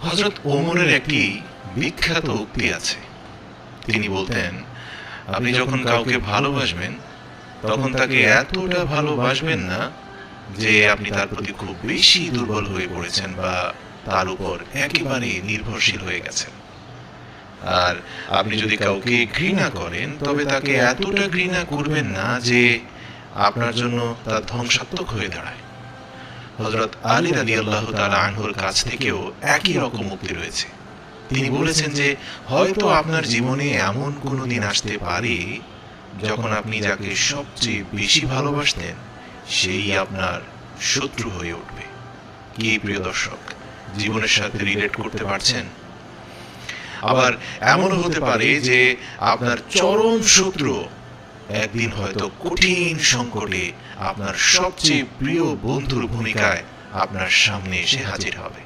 হযরত ওমরের একটি বিখ্যাত উক্তি আছে। তিনি বলতেন, আপনি যখন কাউকে ভালোবাসবেন তখন তাকে এতটা ভালোবাসবেন না যে আপনি তার প্রতি খুব বেশি দুর্বল হয়ে পড়েছেন বা তার উপর একেবারে নির্ভরশীল হয়ে গেছেন। আর আপনি যদি কাউকে ঘৃণা করেন তবে তাকে এতটা ঘৃণা করবেন না যে আপনার জন্য তা ধ্বংসাত্মক হয়ে দাঁড়ায়। হযরত আলী রাদিয়াল্লাহু তাআলা আনহুর কাছ থেকেও একই রকম উক্তি রয়েছে। তিনি বলেছেন যে হয়তো আপনার জীবনে এমন কোনো দিন আসতে পারে যখন আপনি যাকে সবচেয়ে বেশি ভালোবাসতেন সেই আপনার শত্রু হয়ে উঠবে। কি প্রিয় দর্শক, জীবনের সাথে রিলেট করতে পারছেন? আবার এমনও হতে পারে যে আপনার চরম শত্রু একদিন হয়তো কঠিন সংকটে আপনার সবচেয়ে প্রিয় বন্ধুর ভূমিকায় আপনার সামনে এসে হাজির হবে।